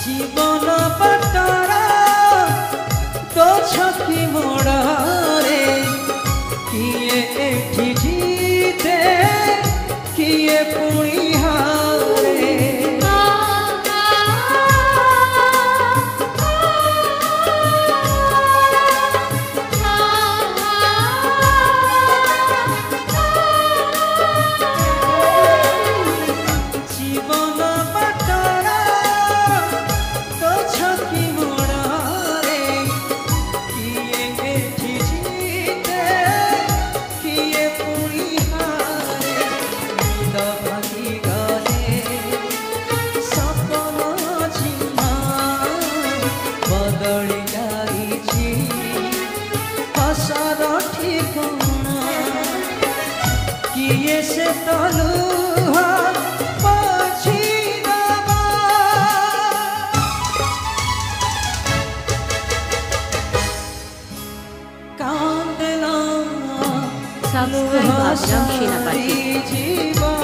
জীবন পাটরা তো ছকি মোড়রে কিয়ে এঠি জিতে কিয়ে পুଣି হারে किए से तलुहा पाछी दबा कांदला সাবস্ক্রাইব আজরাম সেনাপতি। जीवन